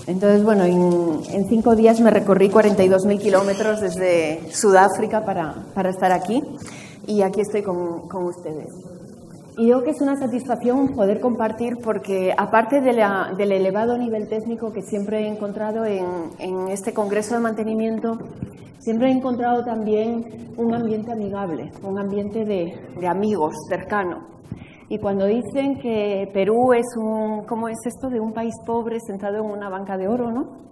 Entonces, bueno, en 5 días me recorrí 42.000 kilómetros desde Sudáfrica para estar aquí, y aquí estoy con ustedes. Y digo que es una satisfacción poder compartir porque, aparte del elevado nivel técnico que siempre he encontrado en este Congreso de Mantenimiento, siempre he encontrado también un ambiente amigable, un ambiente de amigos, cercano. Y cuando dicen que Perú es ¿cómo es esto? De un país pobre sentado en una banca de oro, ¿no?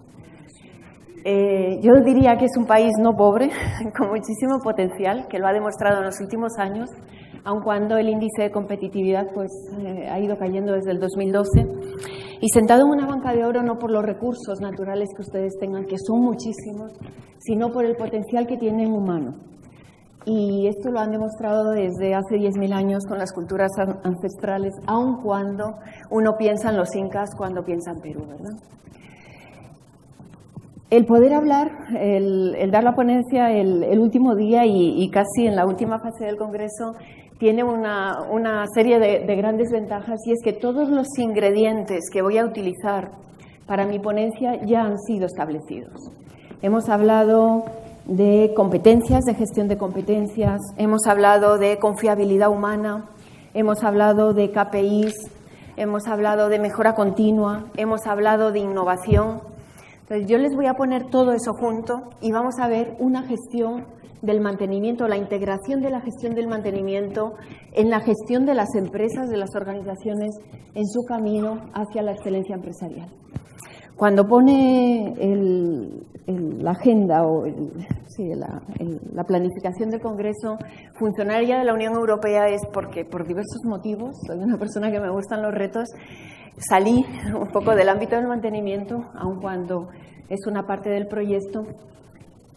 Yo diría que es un país no pobre, con muchísimo potencial, que lo ha demostrado en los últimos años, aun cuando el índice de competitividad pues, ha ido cayendo desde el 2012. Y sentado en una banca de oro no por los recursos naturales que ustedes tengan, que son muchísimos, sino por el potencial que tienen humano. Y esto lo han demostrado desde hace 10.000 años con las culturas ancestrales, aun cuando uno piensa en los incas cuando piensa en Perú, ¿verdad? El poder hablar, el dar la ponencia el último día y casi en la última fase del Congreso tiene una serie de grandes ventajas, y es que todos los ingredientes que voy a utilizar para mi ponencia ya han sido establecidos. Hemos hablado de competencias, de gestión de competencias, hemos hablado de confiabilidad humana, hemos hablado de KPIs, hemos hablado de mejora continua, hemos hablado de innovación. Entonces yo les voy a poner todo eso junto y vamos a ver una gestión del mantenimiento, la integración de la gestión del mantenimiento en la gestión de las empresas, de las organizaciones, en su camino hacia la excelencia empresarial. Cuando pone la agenda o la planificación del Congreso, funcionaria de la Unión Europea, es porque por diversos motivos, soy una persona que me gustan los retos, salí un poco del ámbito del mantenimiento, aun cuando es una parte del proyecto,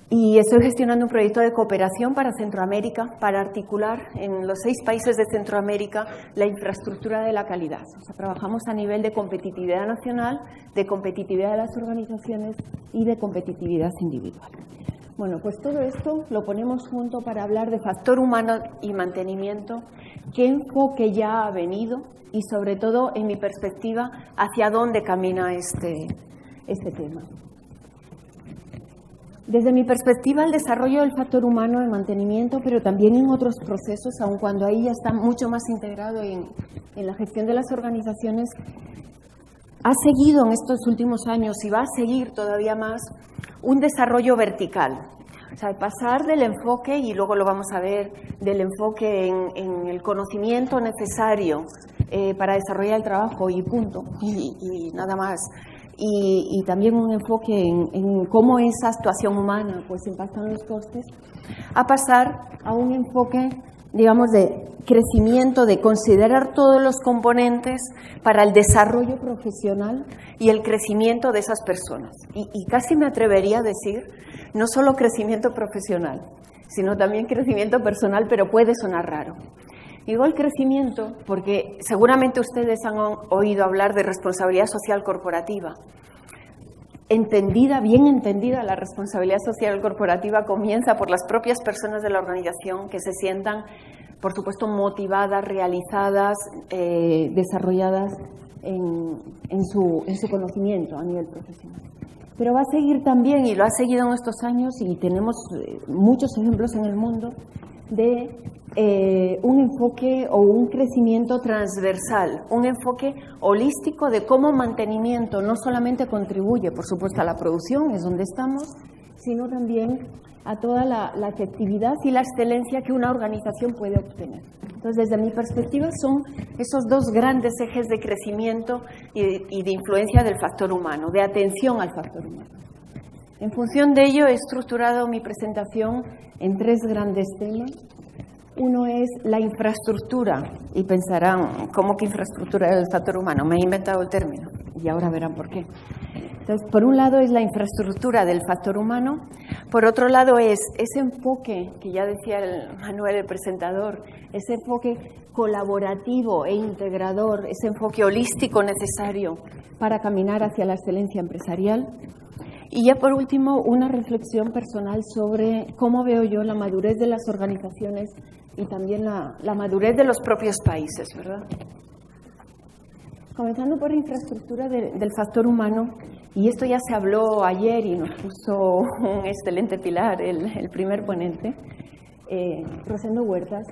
y estoy gestionando un proyecto de cooperación para Centroamérica, para articular en los 6 países de Centroamérica la infraestructura de la calidad. O sea, trabajamos a nivel de competitividad nacional, de competitividad de las organizaciones y de competitividad individual. Bueno, pues todo esto lo ponemos junto para hablar de factor humano y mantenimiento, qué enfoque ya ha venido y, sobre todo, en mi perspectiva, hacia dónde camina este tema. Desde mi perspectiva, el desarrollo del factor humano de mantenimiento, pero también en otros procesos, aun cuando ahí ya está mucho más integrado en la gestión de las organizaciones, ha seguido en estos últimos años y va a seguir todavía más un desarrollo vertical. O sea, pasar del enfoque, y luego lo vamos a ver, del enfoque en el conocimiento necesario para desarrollar el trabajo y punto, y nada más. Y también un enfoque en cómo esa actuación humana pues impacta en los costes, a pasar a un enfoque, digamos, de crecimiento, de considerar todos los componentes para el desarrollo profesional y el crecimiento de esas personas. Y casi me atrevería a decir, no solo crecimiento profesional, sino también crecimiento personal, pero puede sonar raro. Digo el crecimiento porque seguramente ustedes han oído hablar de responsabilidad social corporativa. Bien entendida, la responsabilidad social corporativa comienza por las propias personas de la organización que se sientan, por supuesto, motivadas, realizadas, desarrolladas en su conocimiento a nivel profesional. Pero va a seguir también, y lo ha seguido en estos años, y tenemos muchos ejemplos en el mundo, de un enfoque o un crecimiento transversal, un enfoque holístico de cómo mantenimiento no solamente contribuye, por supuesto, a la producción, es donde estamos, sino también a toda la efectividad y la excelencia que una organización puede obtener. Entonces, desde mi perspectiva, son esos 2 grandes ejes de crecimiento y de influencia del factor humano, de atención al factor humano. En función de ello, he estructurado mi presentación en 3 grandes temas. Uno es la infraestructura, y pensarán, ¿cómo que infraestructura del factor humano? Me he inventado el término, y ahora verán por qué. Entonces, por un lado es la infraestructura del factor humano, por otro lado es ese enfoque, que ya decía Manuel, el presentador, ese enfoque colaborativo e integrador, ese enfoque holístico necesario para caminar hacia la excelencia empresarial. Y ya por último, una reflexión personal sobre cómo veo yo la madurez de las organizaciones y también la madurez de los propios países, ¿verdad? Comenzando por la infraestructura del factor humano, y esto ya se habló ayer y nos puso un excelente pilar, el primer ponente, Rosendo Huertas.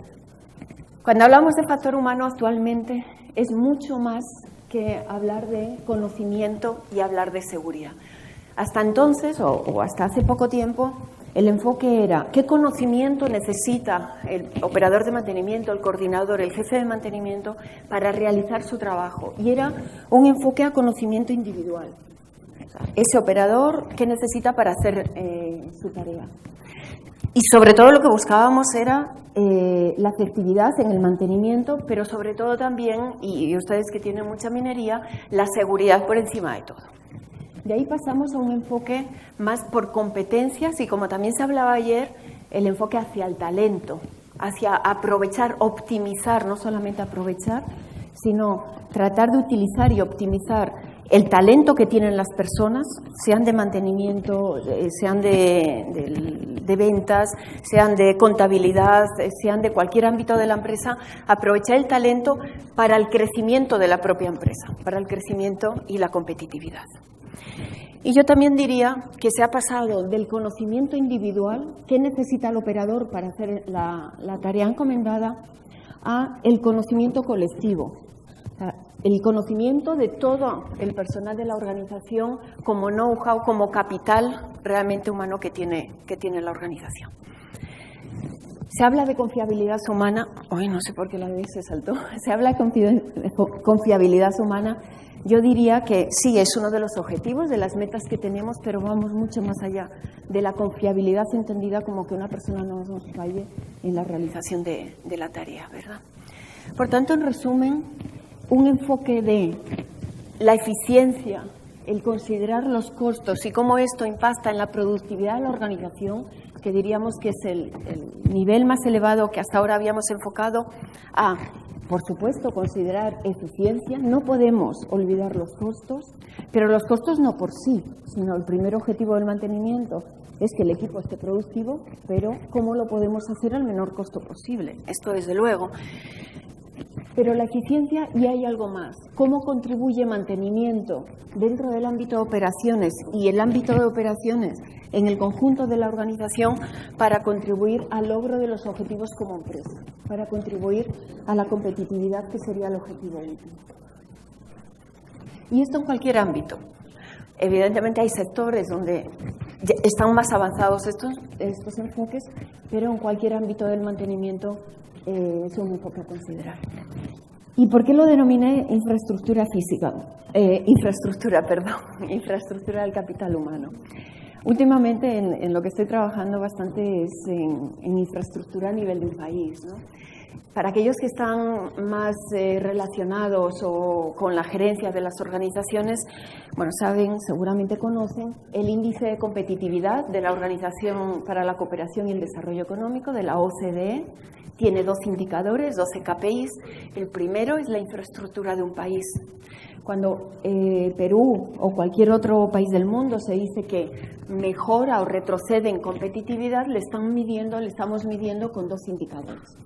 Cuando hablamos de factor humano actualmente es mucho más que hablar de conocimiento y hablar de seguridad. Hasta entonces, o hasta hace poco tiempo, el enfoque era qué conocimiento necesita el operador de mantenimiento, el coordinador, el jefe de mantenimiento para realizar su trabajo. Y era un enfoque a conocimiento individual. O sea, ese operador, ¿qué necesita para hacer su tarea? Y sobre todo lo que buscábamos era la efectividad en el mantenimiento, pero sobre todo también, y ustedes que tienen mucha minería, la seguridad por encima de todo. De ahí pasamos a un enfoque más por competencias y, como también se hablaba ayer, el enfoque hacia el talento, hacia aprovechar, optimizar, no solamente aprovechar, sino tratar de utilizar y optimizar el talento que tienen las personas, sean de mantenimiento, sean de ventas, sean de contabilidad, sean de cualquier ámbito de la empresa, aprovechar el talento para el crecimiento de la propia empresa, para el crecimiento y la competitividad. Y yo también diría que se ha pasado del conocimiento individual, qué necesita el operador para hacer la tarea encomendada, a el conocimiento colectivo. O sea, el conocimiento de todo el personal de la organización como know-how, como capital realmente humano que tiene la organización. Se habla de confiabilidad humana, hoy no sé por qué la vez se saltó, se habla de confiabilidad humana. Yo diría que sí, es uno de los objetivos, de las metas que tenemos, pero vamos mucho más allá de la confiabilidad entendida como que una persona no nos falle en la realización de la tarea, ¿verdad? Por tanto, en resumen, un enfoque de la eficiencia, el considerar los costos y cómo esto impacta en la productividad de la organización, que diríamos que es el nivel más elevado que hasta ahora habíamos enfocado a, por supuesto, considerar eficiencia. No podemos olvidar los costos, pero los costos no por sí, sino el primer objetivo del mantenimiento es que el equipo esté productivo, pero ¿cómo lo podemos hacer al menor costo posible? Esto desde luego. Pero la eficiencia, y hay algo más. ¿Cómo contribuye mantenimiento dentro del ámbito de operaciones y el ámbito de operaciones en el conjunto de la organización para contribuir al logro de los objetivos como empresa, para contribuir a la competitividad, que sería el objetivo último? Y esto en cualquier ámbito. Evidentemente hay sectores donde están más avanzados estos enfoques, pero en cualquier ámbito del mantenimiento es un enfoque a considerar. ¿Y por qué lo denominé infraestructura física? Infraestructura del capital humano. Últimamente en lo que estoy trabajando bastante es en infraestructura a nivel de un país, ¿no? Para aquellos que están más relacionados o con la gerencia de las organizaciones, bueno, saben, seguramente conocen el índice de competitividad de la Organización para la Cooperación y el Desarrollo Económico, de la OCDE. Tiene 2 indicadores, 12 KPIs. El primero es la infraestructura de un país. Cuando Perú o cualquier otro país del mundo se dice que mejora o retrocede en competitividad, le estamos midiendo con 2 indicadores.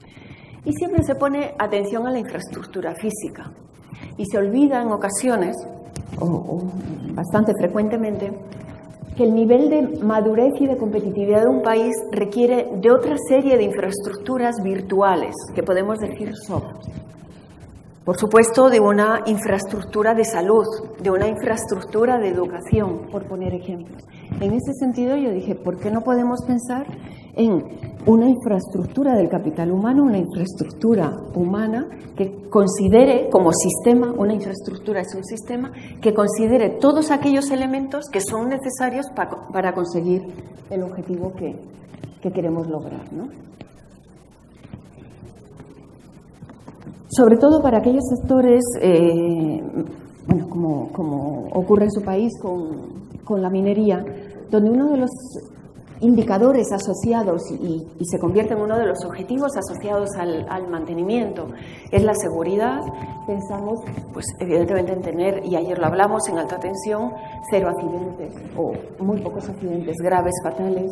Y siempre se pone atención a la infraestructura física. Y se olvida en ocasiones, o bastante frecuentemente, que el nivel de madurez y de competitividad de un país requiere de otra serie de infraestructuras virtuales, que podemos decir soft. Por supuesto, de una infraestructura de salud, de una infraestructura de educación, por poner ejemplos. En ese sentido, yo dije, ¿por qué no podemos pensar en una infraestructura del capital humano, una infraestructura humana que considere como sistema, una infraestructura es un sistema, que considere todos aquellos elementos que son necesarios para conseguir el objetivo que queremos lograr, ¿no? Sobre todo para aquellos sectores, bueno, como ocurre en su país con la minería, donde uno de los indicadores asociados y se convierte en uno de los objetivos asociados al mantenimiento es la seguridad. Pensamos, pues evidentemente en tener, y ayer lo hablamos, en alta tensión, 0 accidentes o muy pocos accidentes graves, fatales.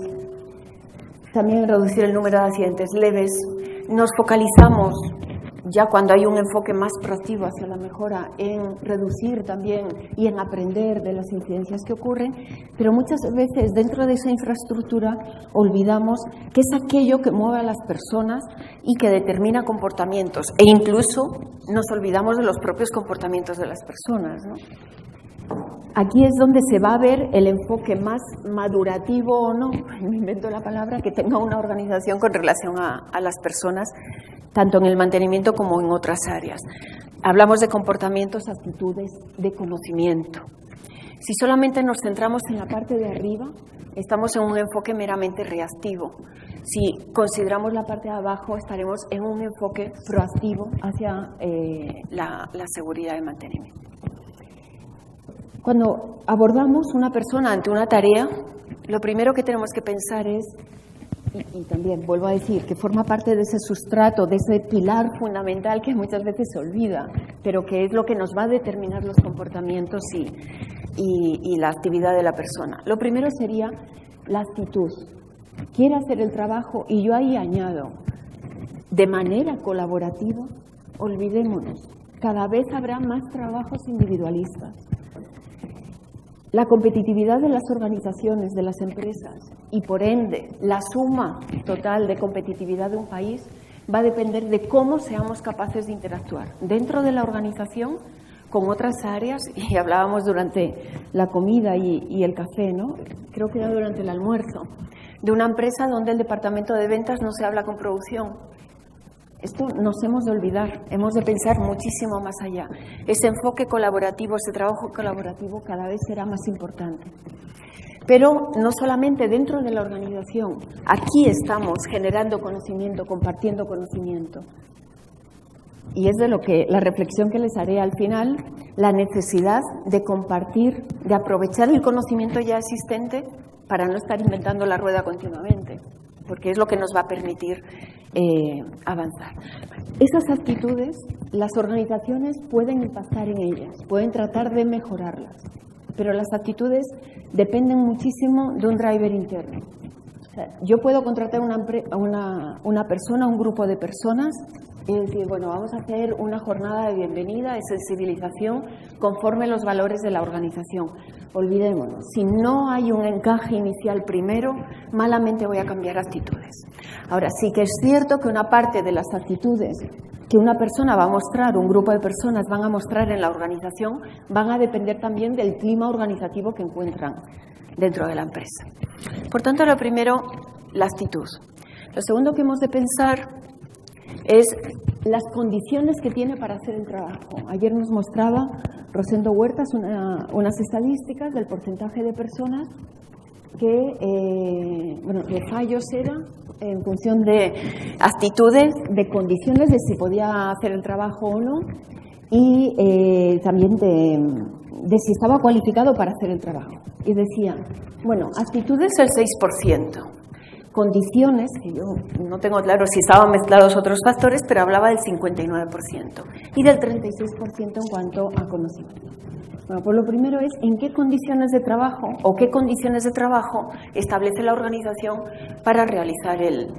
También en reducir el número de accidentes leves. Nos focalizamos ya cuando hay un enfoque más proactivo hacia la mejora, en reducir también y en aprender de las incidencias que ocurren, pero muchas veces dentro de esa infraestructura olvidamos que es aquello que mueve a las personas y que determina comportamientos, e incluso nos olvidamos de los propios comportamientos de las personas, ¿no? Aquí es donde se va a ver el enfoque más madurativo o no, me invento la palabra, que tenga una organización con relación a las personas, tanto en el mantenimiento como en otras áreas. Hablamos de comportamientos, actitudes, de conocimiento. Si solamente nos centramos en la parte de arriba, estamos en un enfoque meramente reactivo. Si consideramos la parte de abajo, estaremos en un enfoque proactivo hacia la seguridad de mantenimiento. Cuando abordamos una persona ante una tarea, lo primero que tenemos que pensar es, y también vuelvo a decir, que forma parte de ese sustrato, de ese pilar fundamental que muchas veces se olvida, pero que es lo que nos va a determinar los comportamientos y la actividad de la persona. Lo primero sería la actitud. Quiere hacer el trabajo, y yo ahí añado, de manera colaborativa, olvidémonos, cada vez habrá más trabajos individualistas. La competitividad de las organizaciones, de las empresas, y por ende la suma total de competitividad de un país va a depender de cómo seamos capaces de interactuar dentro de la organización con otras áreas, y hablábamos durante la comida y el café, ¿no? Creo que era durante el almuerzo, de una empresa donde el departamento de ventas no se habla con producción. Esto nos hemos de olvidar, hemos de pensar muchísimo más allá. Ese enfoque colaborativo, ese trabajo colaborativo cada vez será más importante. Pero no solamente dentro de la organización, aquí estamos generando conocimiento, compartiendo conocimiento. Y es de lo que la reflexión que les haré al final, la necesidad de compartir, de aprovechar el conocimiento ya existente para no estar inventando la rueda continuamente, porque es lo que nos va a permitir avanzar. Esas actitudes, las organizaciones pueden impactar en ellas, pueden tratar de mejorarlas, pero las actitudes dependen muchísimo de un driver interno. O sea, yo puedo contratar una persona, un grupo de personas, y decir, bueno, vamos a hacer una jornada de bienvenida, de sensibilización, conforme los valores de la organización. Olvidémonos, si no hay un encaje inicial primero, malamente voy a cambiar actitudes. Ahora, sí que es cierto que una parte de las actitudes que una persona va a mostrar, un grupo de personas van a mostrar en la organización, van a depender también del clima organizativo que encuentran dentro de la empresa. Por tanto, lo primero, la actitud. Lo segundo que hemos de pensar es las condiciones que tiene para hacer el trabajo. Ayer nos mostraba Rosendo Huertas unas estadísticas del porcentaje de personas que, de fallos era en función de actitudes, de condiciones, de si podía hacer el trabajo o no, y también de si estaba cualificado para hacer el trabajo. Y decía, bueno, actitudes el 6%. Condiciones, que yo no tengo claro si estaban mezclados otros factores, pero hablaba del 59% y del 36% en cuanto a conocimiento. Bueno, pues lo primero es en qué condiciones de trabajo o qué condiciones de trabajo establece la organización para realizar el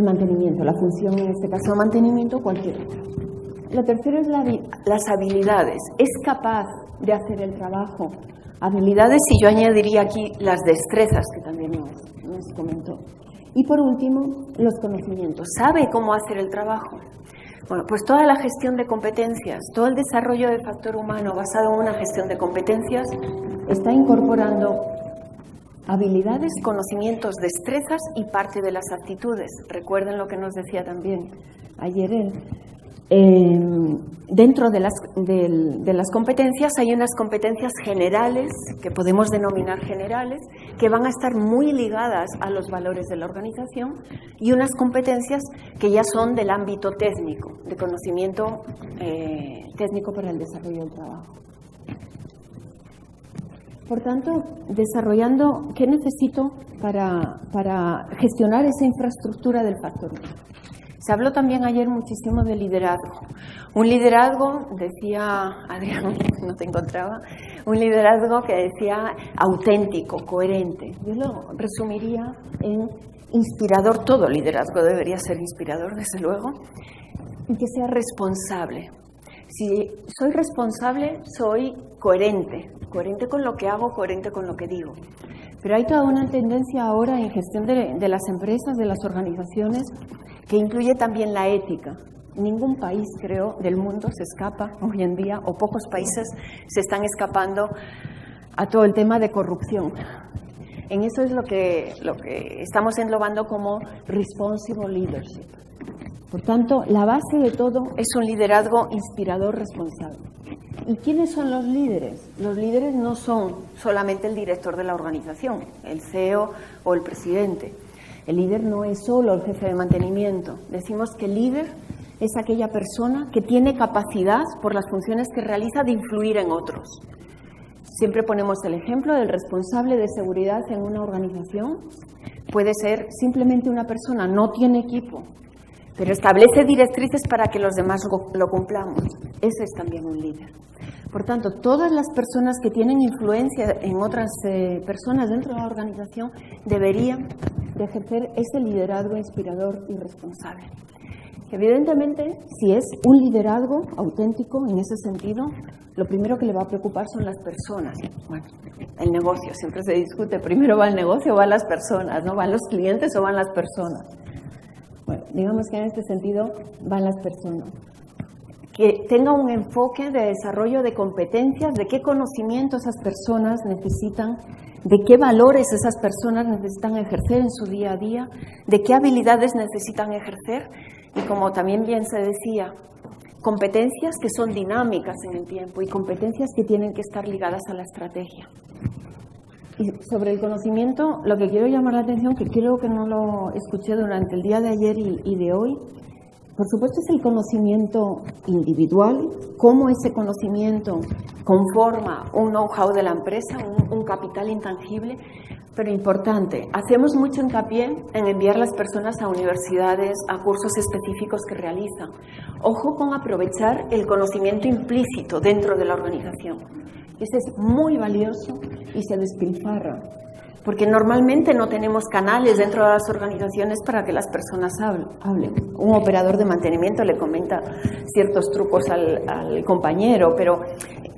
mantenimiento, la función, en este caso mantenimiento, cualquier otra. Lo tercero es las habilidades. ¿Es capaz de hacer el trabajo? Habilidades, y yo añadiría aquí las destrezas, que también nos comentó. Y por último, los conocimientos. ¿Sabe cómo hacer el trabajo? Bueno, pues toda la gestión de competencias, todo el desarrollo del factor humano basado en una gestión de competencias está incorporando habilidades, conocimientos, destrezas y parte de las actitudes. Recuerden lo que nos decía también ayer él. Dentro de las competencias hay unas competencias generales, que podemos denominar generales, que van a estar muy ligadas a los valores de la organización, y unas competencias que ya son del ámbito técnico, de conocimiento técnico para el desarrollo del trabajo. Por tanto, desarrollando, ¿qué necesito para gestionar esa infraestructura del factor humano? Se habló también ayer muchísimo de liderazgo. Un liderazgo, decía Adrián, no te encontraba, un liderazgo que decía auténtico, coherente. Yo lo resumiría en inspirador. Todo liderazgo debería ser inspirador, desde luego, y que sea responsable. Si soy responsable, soy coherente con lo que hago, coherente con lo que digo. Pero hay toda una tendencia ahora en gestión de las empresas, de las organizaciones, que incluye también la ética. Ningún país, creo, del mundo se escapa hoy en día, o pocos países se están escapando a todo el tema de corrupción. En eso es lo que estamos englobando como responsible leadership. Por tanto, la base de todo es un liderazgo inspirador, responsable. ¿Y quiénes son los líderes? Los líderes no son solamente el director de la organización, el CEO o el presidente. El líder no es solo el jefe de mantenimiento. Decimos que el líder es aquella persona que tiene capacidad, por las funciones que realiza, de influir en otros. Siempre ponemos el ejemplo del responsable de seguridad en una organización. Puede ser simplemente una persona, no tiene equipo, pero establece directrices para que los demás lo cumplamos. Ese es también un líder. Por tanto, todas las personas que tienen influencia en otras personas dentro de la organización deberían de ejercer ese liderazgo inspirador y responsable. Evidentemente, si es un liderazgo auténtico en ese sentido, lo primero que le va a preocupar son las personas. Bueno, el negocio, siempre se discute, primero va el negocio o van las personas, ¿no? ¿Van los clientes o van las personas? Bueno, digamos que en este sentido van las personas. Que tenga un enfoque de desarrollo de competencias, de qué conocimiento esas personas necesitan, de qué valores esas personas necesitan ejercer en su día a día, de qué habilidades necesitan ejercer y, como también bien se decía, competencias que son dinámicas en el tiempo y competencias que tienen que estar ligadas a la estrategia. Y sobre el conocimiento, lo que quiero llamar la atención, que creo que no lo escuché durante el día de ayer y de hoy, por supuesto es el conocimiento individual, cómo ese conocimiento conforma un know-how de la empresa, un capital intangible, pero importante. Hacemos mucho hincapié en enviar las personas a universidades, a cursos específicos que realizan. Ojo con aprovechar el conocimiento implícito dentro de la organización. Ese es muy valioso y se despilfarra, porque normalmente no tenemos canales dentro de las organizaciones para que las personas hablen. Un operador de mantenimiento le comenta ciertos trucos al compañero, pero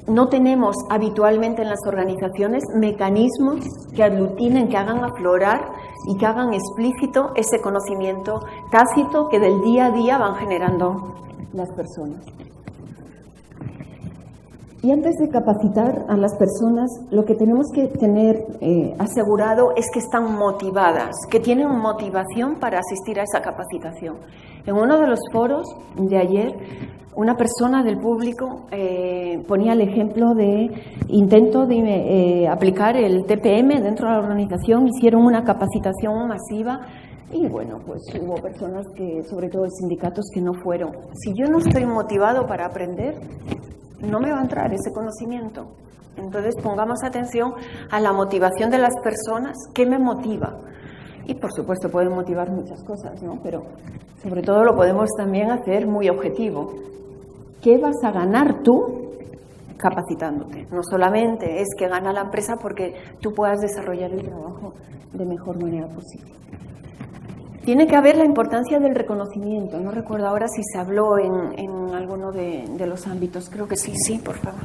no tenemos habitualmente en las organizaciones mecanismos que aglutinen, que hagan aflorar y que hagan explícito ese conocimiento tácito que del día a día van generando las personas. Y antes de capacitar a las personas, lo que tenemos que tener asegurado es que están motivadas, que tienen motivación para asistir a esa capacitación. En uno de los foros de ayer, una persona del público ponía el ejemplo de intento de aplicar el TPM dentro de la organización, hicieron una capacitación masiva y bueno, pues hubo personas que, sobre todo sindicatos, que no fueron. Si yo no estoy motivado para aprender, no me va a entrar ese conocimiento. Entonces pongamos atención a la motivación de las personas. ¿Qué me motiva? Y por supuesto pueden motivar muchas cosas, ¿no? Pero sobre todo lo podemos también hacer muy objetivo. ¿Qué vas a ganar tú capacitándote? No solamente es que gana la empresa porque tú puedas desarrollar el trabajo de mejor manera posible. Tiene que haber la importancia del reconocimiento. No recuerdo ahora si se habló en alguno de los ámbitos. Creo que sí, por favor.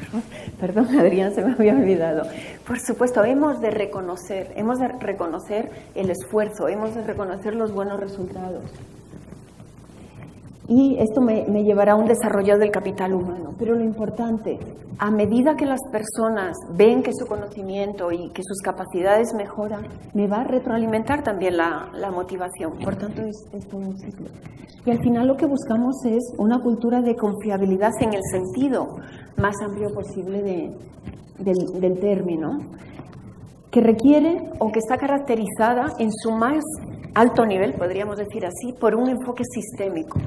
Perdón, Adrián, se me había olvidado. Por supuesto, hemos de reconocer el esfuerzo, hemos de reconocer los buenos resultados. Y esto me llevará a un desarrollo del capital humano. Pero lo importante, a medida que las personas ven que su conocimiento y que sus capacidades mejoran, me va a retroalimentar también la motivación. Por tanto, es todo un ciclo. Y al final lo que buscamos es una cultura de confiabilidad en el sentido más amplio posible del término, que requiere o que está caracterizada en su más alto nivel, podríamos decir así, por un enfoque sistémico.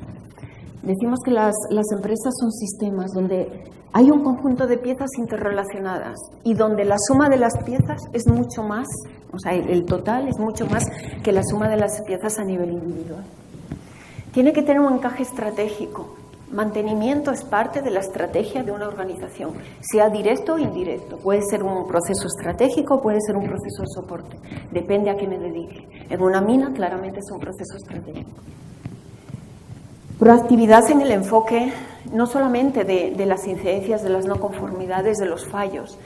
Decimos que las empresas son sistemas donde hay un conjunto de piezas interrelacionadas y donde la suma de las piezas es mucho más, o sea, el total es mucho más que la suma de las piezas a nivel individual. Tiene que tener un encaje estratégico. Mantenimiento es parte de la estrategia de una organización, sea directo o indirecto. Puede ser un proceso estratégico, puede ser un proceso de soporte. Depende a qué me dedique. En una mina, claramente es un proceso estratégico. Proactividad en el enfoque no solamente de las incidencias, de las no conformidades, de los fallos.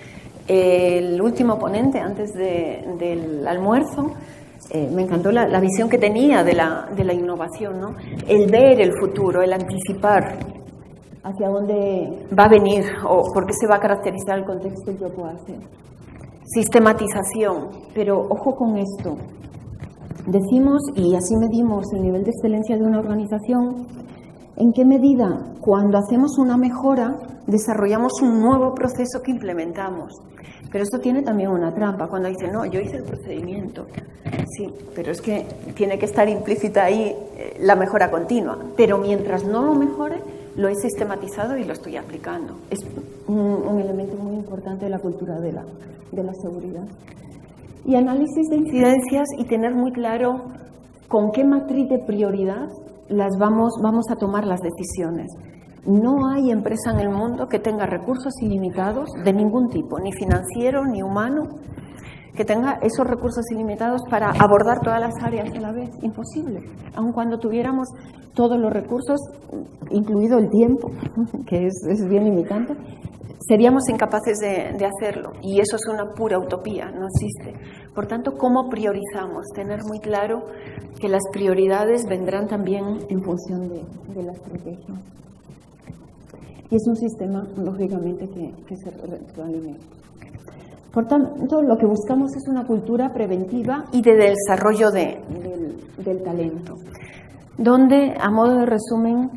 El último ponente, antes del almuerzo, me encantó la visión que tenía de la innovación, ¿no? El ver el futuro, el anticipar hacia dónde va a venir o por qué se va a caracterizar el contexto que yo puedo hacer. Sistematización, pero ojo con esto. Decimos, y así medimos el nivel de excelencia de una organización, ¿en qué medida? Cuando hacemos una mejora, desarrollamos un nuevo proceso que implementamos. Pero esto tiene también una trampa, cuando dicen, no, yo hice el procedimiento. Sí, pero es que tiene que estar implícita ahí la mejora continua. Pero mientras no lo mejore, lo he sistematizado y lo estoy aplicando. Es un elemento muy importante de la cultura de la seguridad. Y análisis de incidencias y tener muy claro con qué matriz de prioridad vamos a tomar las decisiones. No hay empresa en el mundo que tenga recursos ilimitados de ningún tipo, ni financiero ni humano, que tenga esos recursos ilimitados para abordar todas las áreas a la vez. Imposible. Aun cuando tuviéramos todos los recursos, incluido el tiempo, que es bien limitante, seríamos incapaces de hacerlo. Y eso es una pura utopía, no existe. Por tanto, ¿cómo priorizamos? Tener muy claro que las prioridades vendrán también en función de la estrategia. Y es un sistema, lógicamente, que se retroalimenta. Por tanto, lo que buscamos es una cultura preventiva y de desarrollo del talento, donde, a modo de resumen,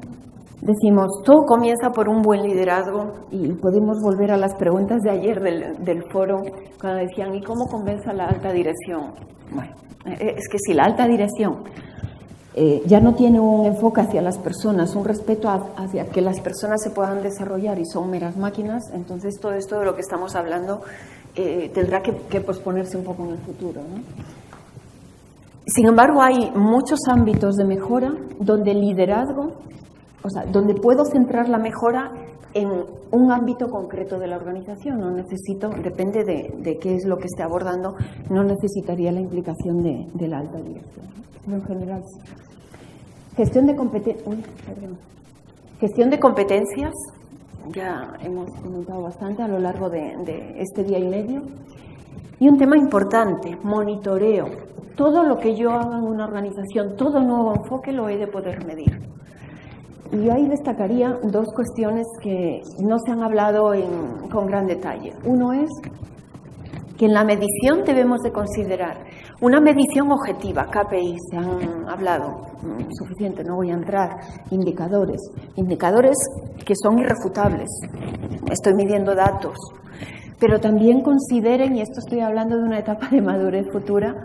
decimos, todo comienza por un buen liderazgo, y podemos volver a las preguntas de ayer del foro, cuando decían, ¿y cómo convence a la alta dirección? Bueno, es que si la alta dirección ya no tiene un enfoque hacia las personas, un respeto hacia que las personas se puedan desarrollar y son meras máquinas, entonces todo esto de lo que estamos hablando tendrá que posponerse un poco en el futuro, ¿no? Sin embargo, hay muchos ámbitos de mejora donde el liderazgo, o sea, donde puedo centrar la mejora en un ámbito concreto de la organización. No necesito, depende de qué es lo que esté abordando, no necesitaría la implicación de la alta dirección, ¿no? En general, sí. Gestión de competencias, ya hemos comentado bastante a lo largo de este día y medio. Y un tema importante, monitoreo. Todo lo que yo haga en una organización, todo nuevo enfoque lo he de poder medir. Y yo ahí destacaría dos cuestiones que no se han hablado con gran detalle. Uno es que en la medición debemos de considerar una medición objetiva, KPI, se han hablado, suficiente, no voy a entrar, indicadores que son irrefutables, estoy midiendo datos, pero también consideren, y esto estoy hablando de una etapa de madurez futura,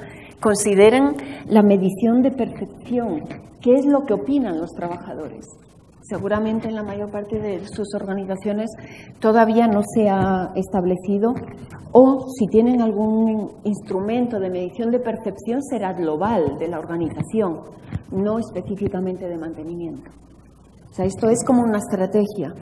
consideren la medición de percepción, qué es lo que opinan los trabajadores. Seguramente en la mayor parte de sus organizaciones todavía no se ha establecido, o si tienen algún instrumento de medición de percepción será global de la organización, no específicamente de mantenimiento. O sea, esto es como una estrategia.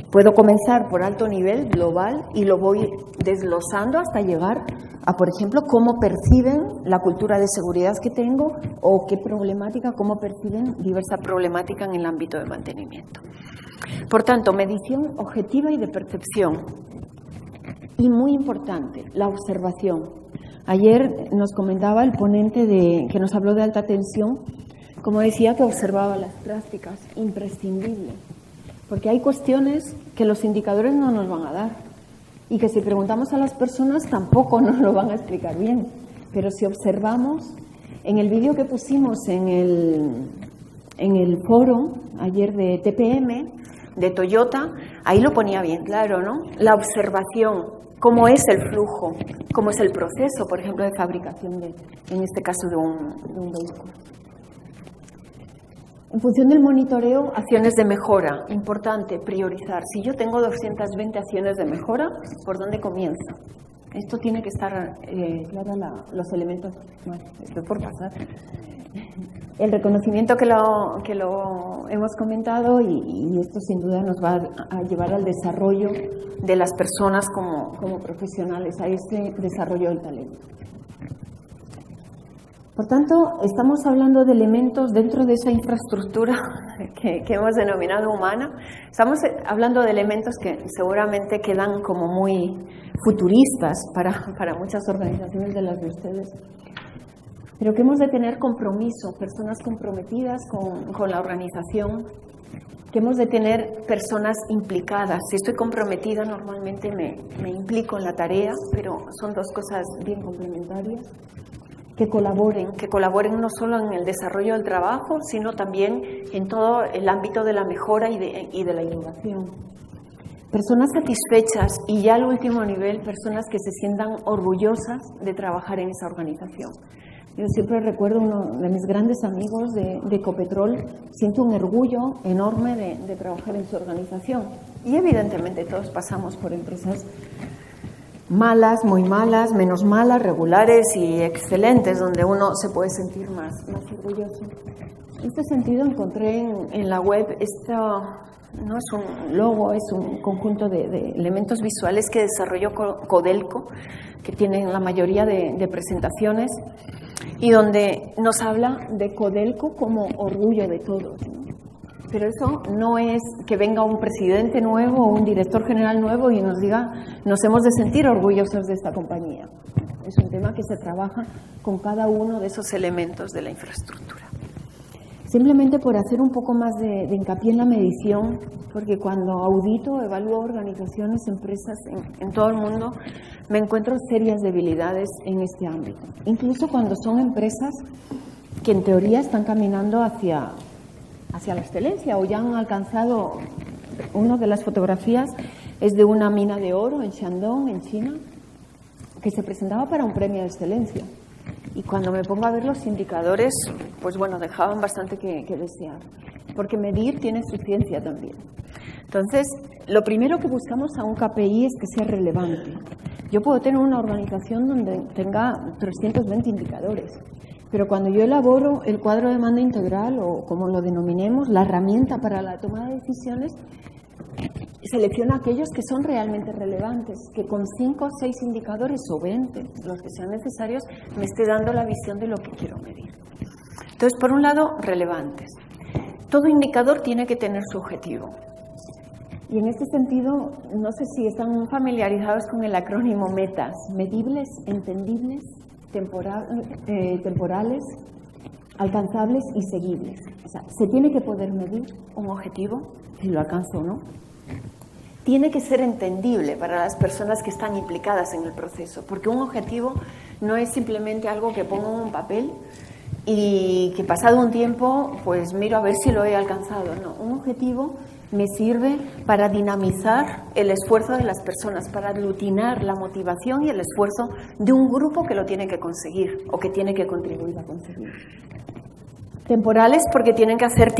Puedo comenzar por alto nivel, global, y lo voy desglosando hasta llegar a, por ejemplo, cómo perciben la cultura de seguridad que tengo o qué problemática, cómo perciben diversa problemática en el ámbito de mantenimiento. Por tanto, medición objetiva y de percepción. Y muy importante, la observación. Ayer nos comentaba el ponente que nos habló de alta tensión, como decía, que observaba las prácticas, imprescindible. Porque hay cuestiones que los indicadores no nos van a dar y que si preguntamos a las personas tampoco nos lo van a explicar bien. Pero si observamos, en el vídeo que pusimos en el foro ayer de TPM, de Toyota, ahí lo ponía bien claro, ¿no? La observación, cómo es el flujo, cómo es el proceso, por ejemplo, de fabricación, en este caso, de un vehículo. En función del monitoreo, acciones de mejora, importante, priorizar. Si yo tengo 220 acciones de mejora, ¿por dónde comienzo? Esto tiene que estar claro, los elementos. Bueno, estoy por pasar. El reconocimiento que lo hemos comentado, y esto sin duda nos va a llevar al desarrollo de las personas como profesionales, a este desarrollo del talento. Por tanto, estamos hablando de elementos dentro de esa infraestructura que hemos denominado humana. Estamos hablando de elementos que seguramente quedan como muy futuristas para muchas organizaciones de las de ustedes, pero que hemos de tener compromiso, personas comprometidas con la organización, que hemos de tener personas implicadas. Si estoy comprometida, normalmente me implico en la tarea, pero son dos cosas bien complementarias. Que colaboren no solo en el desarrollo del trabajo, sino también en todo el ámbito de la mejora y de la innovación. Personas satisfechas y ya al último nivel, personas que se sientan orgullosas de trabajar en esa organización. Yo siempre recuerdo uno de mis grandes amigos de Ecopetrol, siento un orgullo enorme de trabajar en su organización. Y evidentemente todos pasamos por empresas malas, muy malas, menos malas, regulares y excelentes, donde uno se puede sentir más orgulloso. En este sentido encontré en la web no es un logo, es un conjunto de elementos visuales que desarrolló Codelco, que tienen la mayoría de presentaciones, y donde nos habla de Codelco como orgullo de todos, ¿no? Pero eso no es que venga un presidente nuevo o un director general nuevo y nos diga, nos hemos de sentir orgullosos de esta compañía. Es un tema que se trabaja con cada uno de esos elementos de la infraestructura. Simplemente por hacer un poco más de hincapié en la medición, porque cuando audito, evalúo organizaciones, empresas en todo el mundo, me encuentro serias debilidades en este ámbito. Incluso cuando son empresas que en teoría están caminando hacia la excelencia o ya han alcanzado. Una de las fotografías es de una mina de oro en Shandong, en China, que se presentaba para un premio de excelencia. Y cuando me pongo a ver los indicadores, pues bueno, dejaban bastante que desear, porque medir tiene su ciencia también. Entonces, lo primero que buscamos a un KPI es que sea relevante. Yo puedo tener una organización donde tenga 320 indicadores, pero cuando yo elaboro el cuadro de demanda integral, o como lo denominemos, la herramienta para la toma de decisiones, selecciona aquellos que son realmente relevantes, que con 5 o 6 indicadores o 20, los que sean necesarios, me esté dando la visión de lo que quiero medir. Entonces, por un lado, relevantes. Todo indicador tiene que tener su objetivo. Y en este sentido, no sé si están familiarizados con el acrónimo METAS: medibles, entendibles, temporales, alcanzables y seguibles. O sea, se tiene que poder medir un objetivo, si lo alcanzo o no. Tiene que ser entendible para las personas que están implicadas en el proceso, porque un objetivo no es simplemente algo que pongo en un papel y que pasado un tiempo pues miro a ver si lo he alcanzado. No, un objetivo me sirve para dinamizar el esfuerzo de las personas, para aglutinar la motivación y el esfuerzo de un grupo que lo tiene que conseguir o que tiene que contribuir a conseguir. Temporales, porque tienen que hacer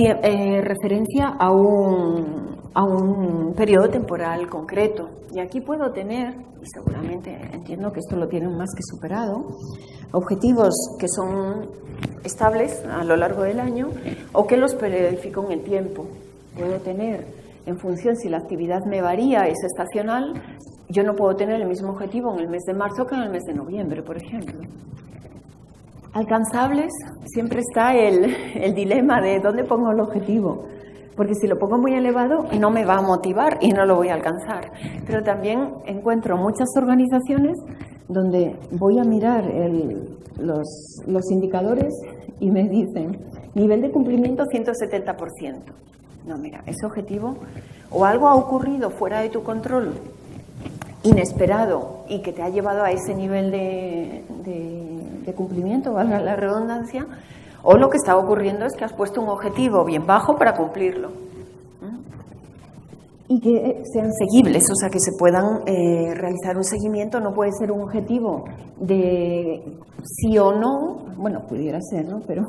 referencia a un periodo temporal concreto. Y aquí puedo tener, y seguramente entiendo que esto lo tienen más que superado, objetivos que son estables a lo largo del año o que los periodifico en el tiempo. Puedo tener, en función si la actividad me varía, es estacional, yo no puedo tener el mismo objetivo en el mes de marzo que en el mes de noviembre, por ejemplo. Alcanzables, siempre está el dilema de dónde pongo el objetivo, porque si lo pongo muy elevado no me va a motivar y no lo voy a alcanzar. Pero también encuentro muchas organizaciones donde voy a mirar los indicadores y me dicen nivel de cumplimiento 170%. No, mira, ese objetivo o algo ha ocurrido fuera de tu control, inesperado, y que te ha llevado a ese nivel de cumplimiento, valga la redundancia, o lo que está ocurriendo es que has puesto un objetivo bien bajo para cumplirlo. Y que sean seguibles, o sea, que se puedan realizar un seguimiento. No puede ser un objetivo de sí o no, bueno, pudiera ser, ¿no? Pero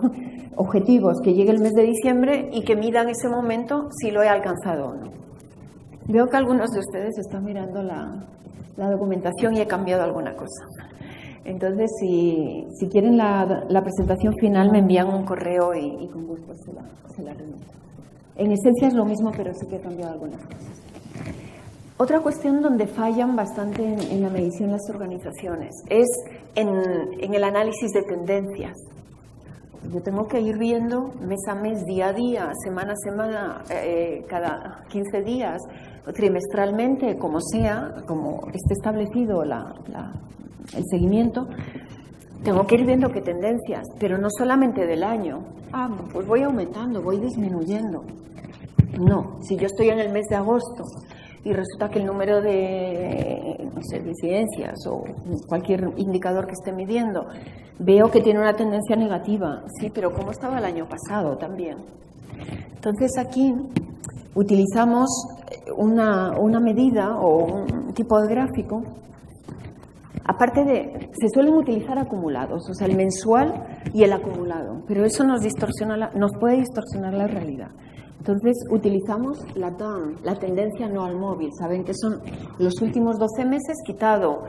objetivos que llegue el mes de diciembre y que midan ese momento si lo he alcanzado o no. Veo que algunos de ustedes están mirando la documentación y he cambiado alguna cosa. Entonces, si quieren la presentación final, me envían un correo y con gusto se la remito. En esencia es lo mismo, pero sí que he cambiado algunas cosas. Otra cuestión donde fallan bastante en la medición las organizaciones es en el análisis de tendencias. Yo tengo que ir viendo mes a mes, día a día, semana a semana, cada 15 días, trimestralmente, como sea, como esté establecido el seguimiento. Tengo que ir viendo qué tendencias, pero no solamente del año. Pues voy aumentando, voy disminuyendo. No, si yo estoy en el mes de agosto y resulta que el número de, no sé, de incidencias o cualquier indicador que esté midiendo, veo que tiene una tendencia negativa, sí, pero ¿cómo estaba el año pasado también? Entonces aquí utilizamos una medida o un tipo de gráfico. Aparte se suelen utilizar acumulados, o sea, el mensual y el acumulado, pero eso nos puede distorsionar la realidad. Entonces, utilizamos la TAM, la tendencia anual móvil. Saben que son los últimos 12 meses quitado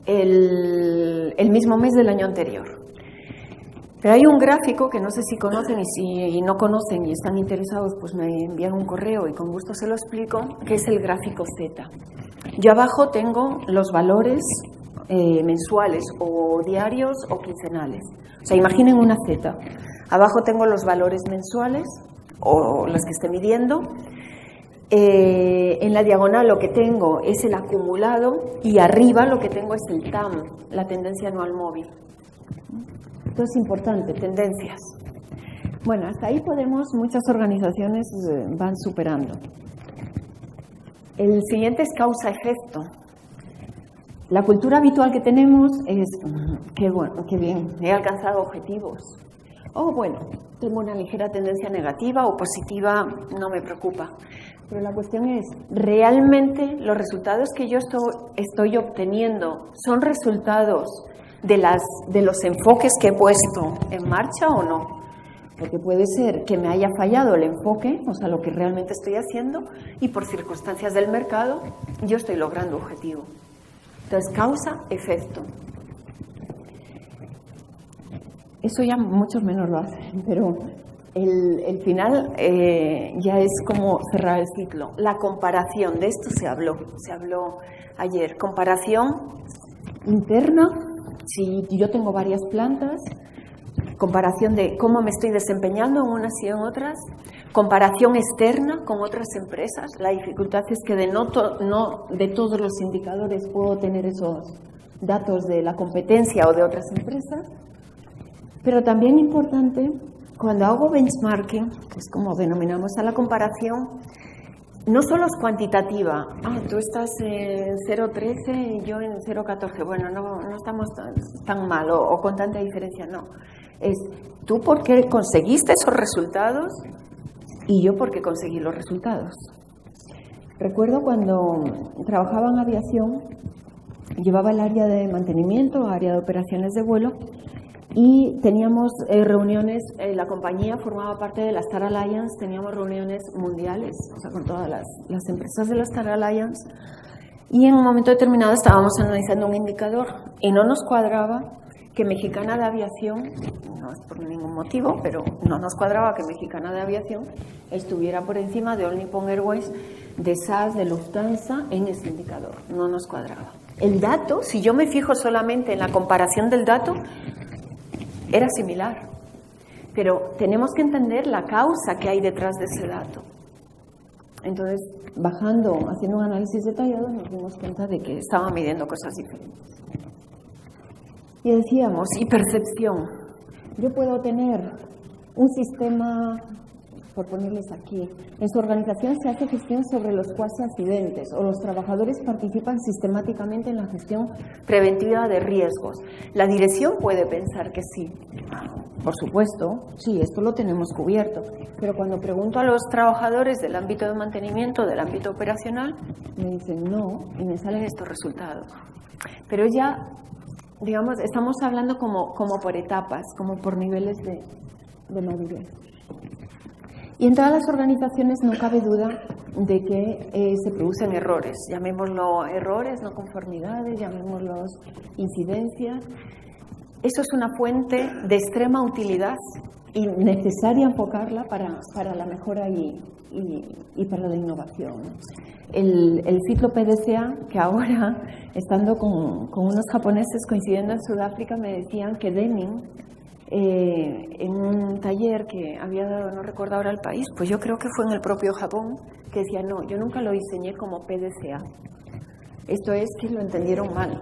el mismo mes del año anterior. Pero hay un gráfico que no sé si conocen y si no conocen y están interesados, pues me envían un correo y con gusto se lo explico, que es el gráfico Z. Yo abajo tengo los valores mensuales o diarios o quincenales. O sea, imaginen una Z. Abajo tengo los valores mensuales o los que esté midiendo. En la diagonal lo que tengo es el acumulado y arriba lo que tengo es el TAM, la tendencia anual móvil. Esto es importante, tendencias. Bueno, hasta ahí muchas organizaciones van superando. El siguiente es causa-efecto. La cultura habitual que tenemos es, qué bueno, qué bien, he alcanzado objetivos. Bueno, tengo una ligera tendencia negativa o positiva, no me preocupa. Pero la cuestión es, ¿realmente los resultados que yo estoy obteniendo son resultados de los enfoques que he puesto en marcha o no? Porque puede ser que me haya fallado el enfoque, o sea, lo que realmente estoy haciendo, y por circunstancias del mercado yo estoy logrando objetivo. Entonces, causa-efecto. Eso ya muchos menos lo hacen, pero el final ya es como cerrar el ciclo. La comparación, de esto se habló ayer. Comparación interna, si yo tengo varias plantas, comparación de cómo me estoy desempeñando en unas y en otras, comparación externa con otras empresas. La dificultad es que no de todos los indicadores puedo tener esos datos de la competencia o de otras empresas. Pero también importante, cuando hago benchmarking, que es como denominamos a la comparación, no solo es cuantitativa. Tú estás en 0,13 y yo en 0,14. Bueno, no estamos tan mal o con tanta diferencia, no. Es tú porque conseguiste esos resultados y yo porque conseguí los resultados. Recuerdo cuando trabajaba en aviación, llevaba el área de mantenimiento, área de operaciones de vuelo, y teníamos reuniones, la compañía formaba parte de la Star Alliance, teníamos reuniones mundiales, o sea, con todas las empresas de la Star Alliance, y en un momento determinado estábamos analizando un indicador y no nos cuadraba que Mexicana de Aviación, no es por ningún motivo, pero no nos cuadraba que Mexicana de Aviación estuviera por encima de All Nippon Airways, de SAS, de Lufthansa en ese indicador, no nos cuadraba. El dato, si yo me fijo solamente en la comparación del dato, era similar, pero tenemos que entender la causa que hay detrás de ese dato. Entonces, bajando, haciendo un análisis detallado, nos dimos cuenta de que estaba midiendo cosas diferentes. Y decíamos, y percepción. Yo puedo tener un sistema, por ponerles aquí, en su organización se hace gestión sobre los cuasi accidentes o los trabajadores participan sistemáticamente en la gestión preventiva de riesgos. La dirección puede pensar que sí, por supuesto, sí, esto lo tenemos cubierto, pero cuando pregunto a los trabajadores del ámbito de mantenimiento, del ámbito operacional, me dicen no y me salen estos resultados. Pero ya, digamos, estamos hablando como por etapas, como por niveles de madurez. Y en todas las organizaciones no cabe duda de que se producen errores, llamémoslo errores, no conformidades, llamémoslos incidencias. Eso es una fuente de extrema utilidad y necesaria enfocarla para la mejora y para la innovación. El ciclo PDCA, que ahora, estando con unos japoneses coincidiendo en Sudáfrica, me decían que Deming en un taller que había dado, no recuerdo ahora el país, pues yo creo que fue en el propio Japón, que decía, no, yo nunca lo diseñé como PDCA. Esto es que lo entendieron mal.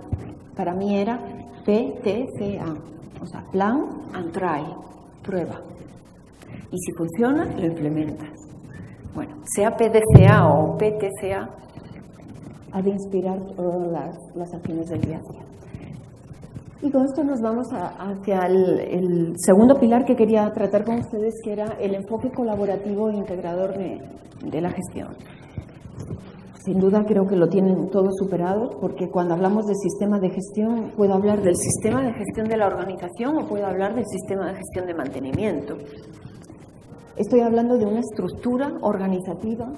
Para mí era PTCA, o sea, Plan and Try, prueba. Y si funciona, lo implementas. Bueno, sea PDCA o PTCA, ha de inspirar todas las acciones del día a día. Y con esto nos vamos hacia el segundo pilar que quería tratar con ustedes, que era el enfoque colaborativo e integrador de la gestión. Sin duda creo que lo tienen todos superado, porque cuando hablamos de sistema de gestión, puedo hablar del sistema de gestión de la organización o puedo hablar del sistema de gestión de mantenimiento. Estoy hablando de una estructura organizativa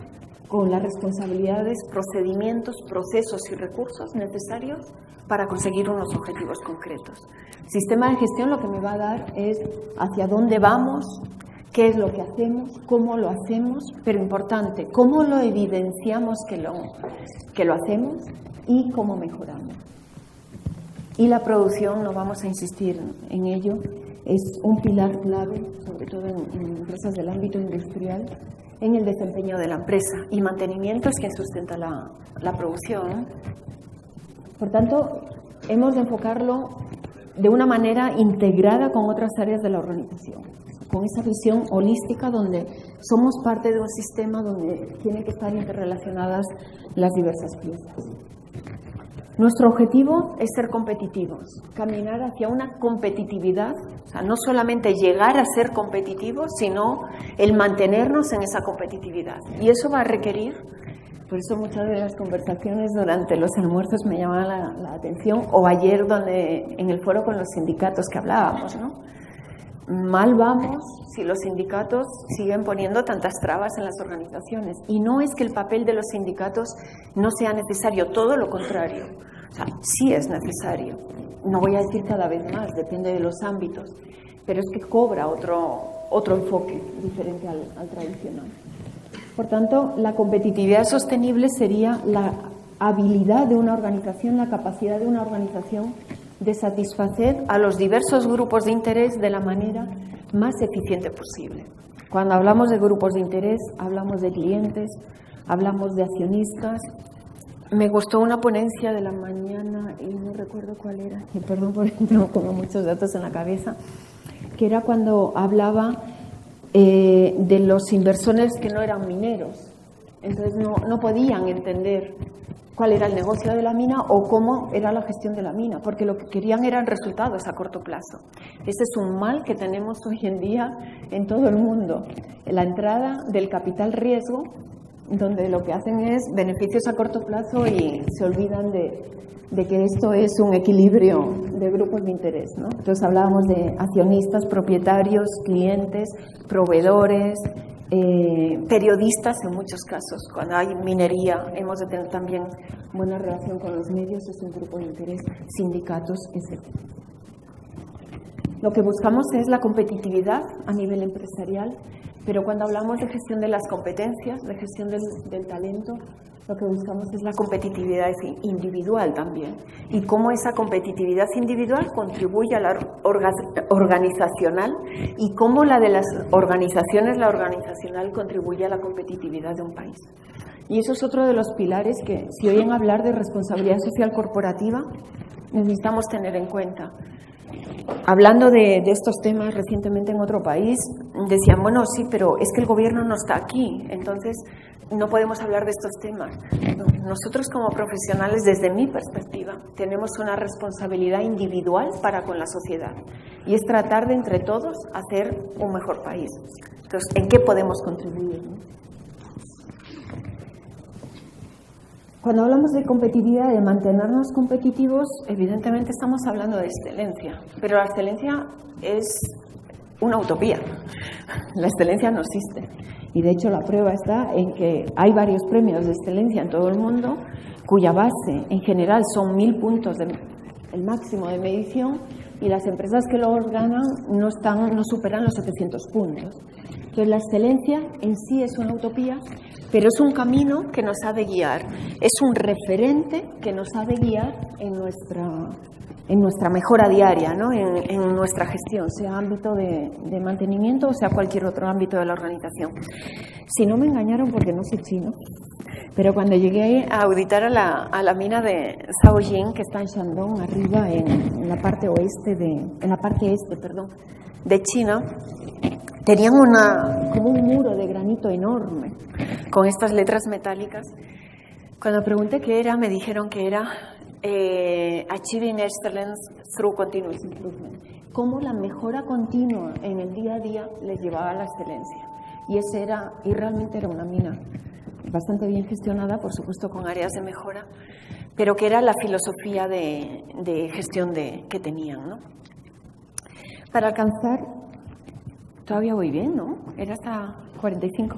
con las responsabilidades, procedimientos, procesos y recursos necesarios para conseguir unos objetivos concretos. Sistema de gestión lo que me va a dar es hacia dónde vamos, qué es lo que hacemos, cómo lo hacemos, pero importante, cómo lo evidenciamos que lo hacemos y cómo mejoramos. Y la producción, no vamos a insistir en ello, es un pilar clave, sobre todo en empresas del ámbito industrial, en el desempeño de la empresa, y mantenimiento es quien sustenta la producción. Por tanto, hemos de enfocarlo de una manera integrada con otras áreas de la organización, con esa visión holística donde somos parte de un sistema donde tienen que estar interrelacionadas las diversas piezas. Nuestro objetivo es ser competitivos, caminar hacia una competitividad, o sea, no solamente llegar a ser competitivos, sino el mantenernos en esa competitividad. Y eso va a requerir, por eso muchas de las conversaciones durante los almuerzos me llamaban la atención, o ayer en el foro con los sindicatos que hablábamos, ¿no? Mal vamos si los sindicatos siguen poniendo tantas trabas en las organizaciones. Y no es que el papel de los sindicatos no sea necesario, todo lo contrario. O sea, sí es necesario. No voy a decir cada vez más, depende de los ámbitos, pero es que cobra otro enfoque diferente al tradicional. Por tanto, la competitividad sostenible sería la habilidad de una organización, la capacidad de una organización de satisfacer a los diversos grupos de interés de la manera más eficiente posible. Cuando hablamos de grupos de interés, hablamos de clientes, hablamos de accionistas. Me gustó una ponencia de la mañana, y no recuerdo cuál era, y perdón porque tengo como muchos datos en la cabeza, que era cuando hablaba de los inversores que no eran mineros. Entonces no podían entender cuál era el negocio de la mina o cómo era la gestión de la mina, porque lo que querían eran resultados a corto plazo. Ese es un mal que tenemos hoy en día en todo el mundo. La entrada del capital riesgo, donde lo que hacen es beneficios a corto plazo y se olvidan de que esto es un equilibrio de grupos de interés, ¿no? Entonces hablábamos de accionistas, propietarios, clientes, proveedores, periodistas en muchos casos. Cuando hay minería hemos de tener también buena relación con los medios, es un grupo de interés, sindicatos, etc. Lo que buscamos es la competitividad a nivel empresarial, pero cuando hablamos de gestión de las competencias, de gestión del talento, lo que buscamos es la competitividad individual también, y cómo esa competitividad individual contribuye a la organizacional y cómo la de las organizaciones, la organizacional, contribuye a la competitividad de un país. Y eso es otro de los pilares que, si oyen hablar de responsabilidad social corporativa, necesitamos tener en cuenta. Hablando de estos temas recientemente en otro país, decían, bueno, sí, pero es que el gobierno no está aquí, entonces no podemos hablar de estos temas. Nosotros como profesionales, desde mi perspectiva, tenemos una responsabilidad individual para con la sociedad y es tratar de entre todos hacer un mejor país. Entonces, ¿en qué podemos contribuir, ¿no? Cuando hablamos de competitividad, de mantenernos competitivos, evidentemente estamos hablando de excelencia, pero la excelencia es una utopía. La excelencia no existe. Y de hecho la prueba está en que hay varios premios de excelencia en todo el mundo, cuya base en general son 1000 puntos, el máximo de medición, y las empresas que lo ganan no superan los 700 puntos. Entonces la excelencia en sí es una utopía, pero es un camino que nos ha de guiar, es un referente que nos ha de guiar en en nuestra mejora diaria, ¿no? En nuestra gestión, sea ámbito de mantenimiento o sea cualquier otro ámbito de la organización. Si no me engañaron, porque no sé chino, pero cuando llegué a auditar a la mina de Shaojin, que está en Shandong, arriba en la parte este de China, tenían como un muro de granito enorme con estas letras metálicas. Cuando pregunté qué era, me dijeron que era Achieving Excellence Through Continuous Improvement. Cómo la mejora continua en el día a día les llevaba a la excelencia. Y realmente era una mina bastante bien gestionada, por supuesto con áreas de mejora, pero que era la filosofía de gestión que tenían, ¿no? Para alcanzar, todavía voy bien, ¿no? Era hasta 45.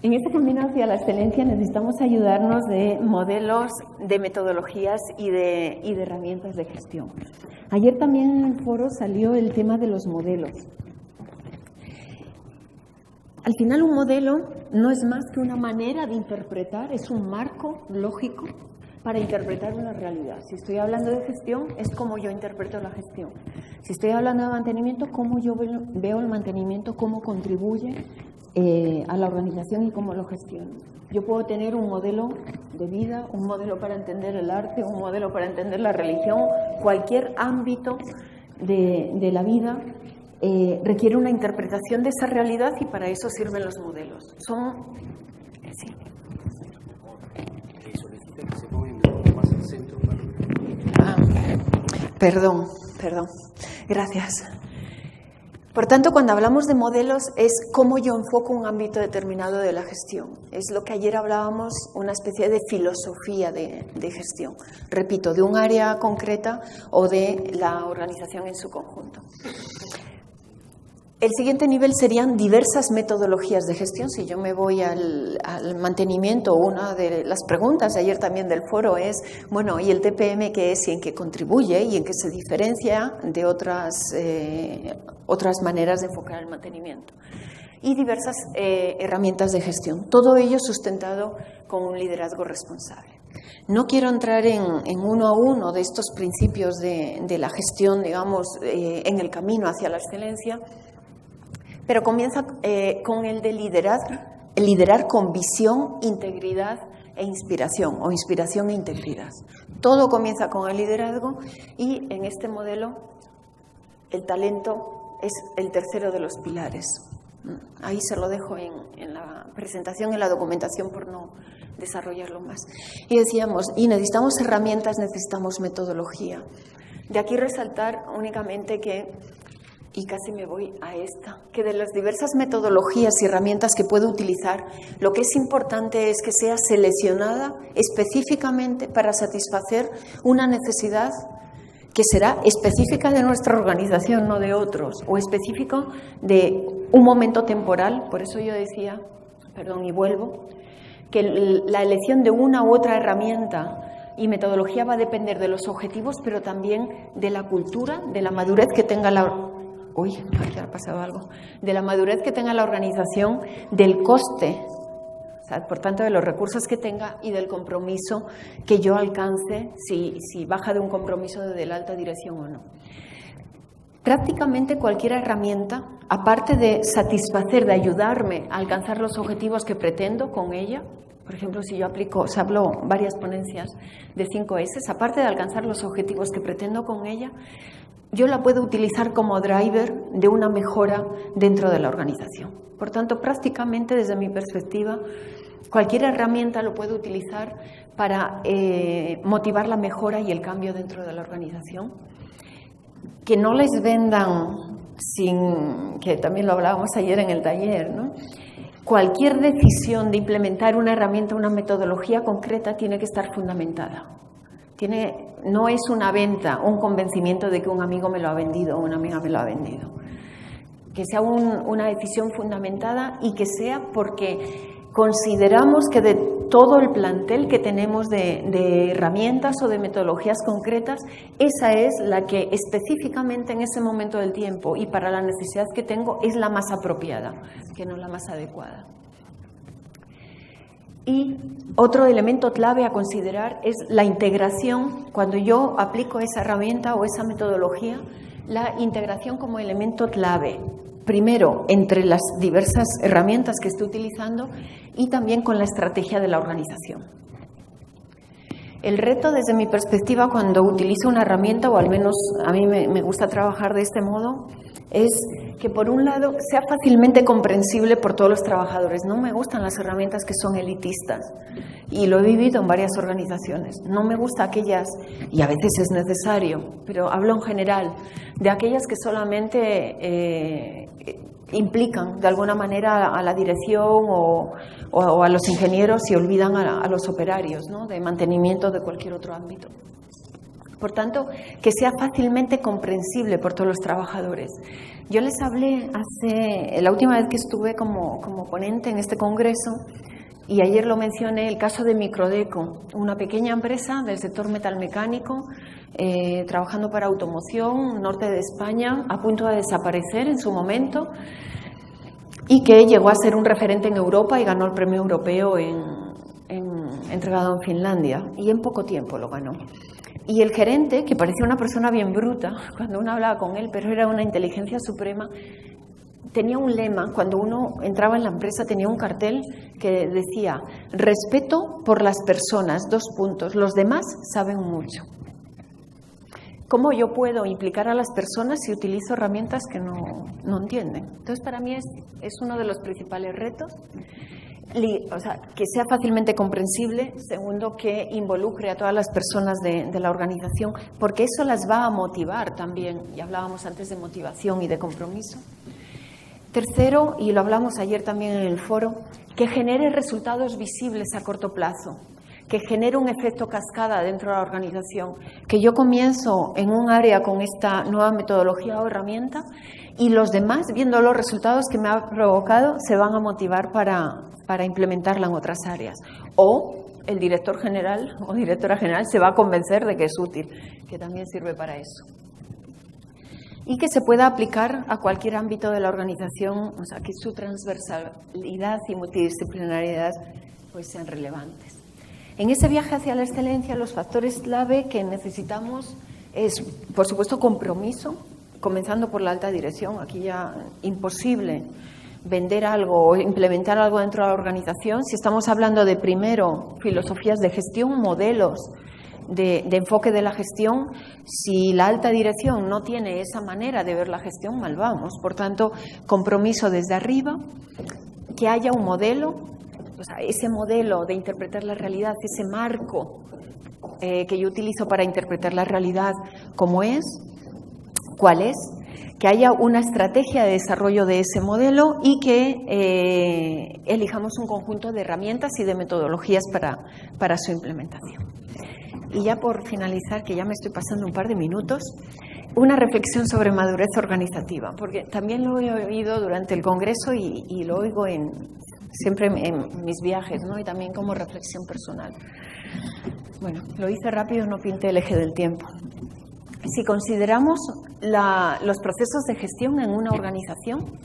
En este camino hacia la excelencia necesitamos ayudarnos de modelos, de metodologías y de herramientas de gestión. Ayer también en el foro salió el tema de los modelos. Al final un modelo no es más que una manera de interpretar, es un marco lógico para interpretar una realidad. Si estoy hablando de gestión, es cómo yo interpreto la gestión. Si estoy hablando de mantenimiento, cómo yo veo el mantenimiento, cómo contribuye a la organización y cómo lo gestiono. Yo puedo tener un modelo de vida, un modelo para entender el arte, un modelo para entender la religión, cualquier ámbito de la vida requiere una interpretación de esa realidad y para eso sirven los modelos. Sí. Perdón. Gracias. Por tanto, cuando hablamos de modelos es cómo yo enfoco un ámbito determinado de la gestión. Es lo que ayer hablábamos, una especie de filosofía de gestión. Repito, de un área concreta o de la organización en su conjunto. El siguiente nivel serían diversas metodologías de gestión. Si yo me voy al mantenimiento, una de las preguntas de ayer también del foro es, bueno, ¿y el TPM qué es y en qué contribuye y en qué se diferencia de otras maneras de enfocar el mantenimiento? Y diversas herramientas de gestión. Todo ello sustentado con un liderazgo responsable. No quiero entrar en uno a uno de estos principios de la gestión, digamos, en el camino hacia la excelencia, pero comienza con el de liderar con visión, integridad e inspiración, o inspiración e integridad. Todo comienza con el liderazgo y en este modelo el talento es el tercero de los pilares. Ahí se lo dejo en la presentación, en la documentación, por no desarrollarlo más. Y decíamos, y necesitamos herramientas, necesitamos metodología. De aquí resaltar únicamente que, y casi me voy a esta, que de las diversas metodologías y herramientas que puedo utilizar, lo que es importante es que sea seleccionada específicamente para satisfacer una necesidad que será específica de nuestra organización, no de otros, o específico de un momento temporal. Por eso yo decía, y vuelvo, que la elección de una u otra herramienta y metodología va a depender de los objetivos, pero también de la cultura, de la madurez que tenga aquí ha pasado algo, de la madurez que tenga la organización, del coste, o sea, por tanto, de los recursos que tenga y del compromiso que yo alcance, si baja de un compromiso de la alta dirección o no. Prácticamente cualquier herramienta, aparte de satisfacer, de ayudarme a alcanzar los objetivos que pretendo con ella, por ejemplo, si yo hablo varias ponencias de 5S, aparte de alcanzar los objetivos que pretendo con ella, yo la puedo utilizar como driver de una mejora dentro de la organización. Por tanto, prácticamente desde mi perspectiva, cualquier herramienta lo puedo utilizar para motivar la mejora y el cambio dentro de la organización. Que no les vendan, que también lo hablábamos ayer en el taller, ¿no? Cualquier decisión de implementar una herramienta, una metodología concreta tiene que estar fundamentada. No es una venta, un convencimiento de que un amigo me lo ha vendido o una amiga me lo ha vendido. Que sea una decisión fundamentada y que sea porque consideramos que de todo el plantel que tenemos de herramientas o de metodologías concretas, esa es la que específicamente en ese momento del tiempo y para la necesidad que tengo es la más apropiada, que no la más adecuada. Y otro elemento clave a considerar es la integración. Cuando yo aplico esa herramienta o esa metodología, la integración como elemento clave, primero entre las diversas herramientas que estoy utilizando y también con la estrategia de la organización. El reto desde mi perspectiva cuando utilizo una herramienta, o al menos a mí me gusta trabajar de este modo, es que por un lado sea fácilmente comprensible por todos los trabajadores. No me gustan las herramientas que son elitistas y lo he vivido en varias organizaciones. No me gusta aquellas, y a veces es necesario, pero hablo en general, de aquellas que solamente implican de alguna manera a la dirección o a los ingenieros y olvidan a los operarios, ¿no?, de mantenimiento de cualquier otro ámbito. Por tanto, que sea fácilmente comprensible por todos los trabajadores. Yo les hablé la última vez que estuve como ponente en este congreso, y ayer lo mencioné, el caso de Microdeco, una pequeña empresa del sector metalmecánico, trabajando para automoción, norte de España, a punto de desaparecer en su momento, y que llegó a ser un referente en Europa y ganó el premio europeo entregado en Finlandia, y en poco tiempo lo ganó. Y el gerente, que parecía una persona bien bruta cuando uno hablaba con él, pero era una inteligencia suprema, tenía un lema. Cuando uno entraba en la empresa tenía un cartel que decía: respeto por las personas, los demás saben mucho. ¿Cómo yo puedo implicar a las personas si utilizo herramientas que no entienden? Entonces, para mí es uno de los principales retos. O sea, que sea fácilmente comprensible. Segundo, que involucre a todas las personas de la organización, porque eso las va a motivar también. Ya hablábamos antes de motivación y de compromiso. Tercero, y lo hablamos ayer también en el foro, que genere resultados visibles a corto plazo, que genere un efecto cascada dentro de la organización, que yo comienzo en un área con esta nueva metodología o herramienta y los demás, viendo los resultados que me ha provocado, se van a motivar para implementarla en otras áreas. O el director general o directora general se va a convencer de que es útil, que también sirve para eso. Y que se pueda aplicar a cualquier ámbito de la organización, o sea, que su transversalidad y multidisciplinariedad pues sean relevantes. En ese viaje hacia la excelencia, los factores clave que necesitamos es, por supuesto, compromiso, comenzando por la alta dirección. Aquí ya imposible vender algo o implementar algo dentro de la organización si estamos hablando de, primero, filosofías de gestión, modelos de enfoque de la gestión. Si la alta dirección no tiene esa manera de ver la gestión, mal vamos. Por tanto, compromiso desde arriba, que haya un modelo, o sea, ese modelo de interpretar la realidad, ese marco que yo utilizo para interpretar la realidad, ¿cómo es? ¿Cuál es? Que haya una estrategia de desarrollo de ese modelo y que elijamos un conjunto de herramientas y de metodologías para su implementación. Y ya por finalizar, que ya me estoy pasando un par de minutos, una reflexión sobre madurez organizativa, porque también lo he oído durante el Congreso y lo oigo siempre en mis viajes, ¿no? Y también como reflexión personal. Bueno, lo hice rápido, no pinté el eje del tiempo. Si consideramos los procesos de gestión en una organización,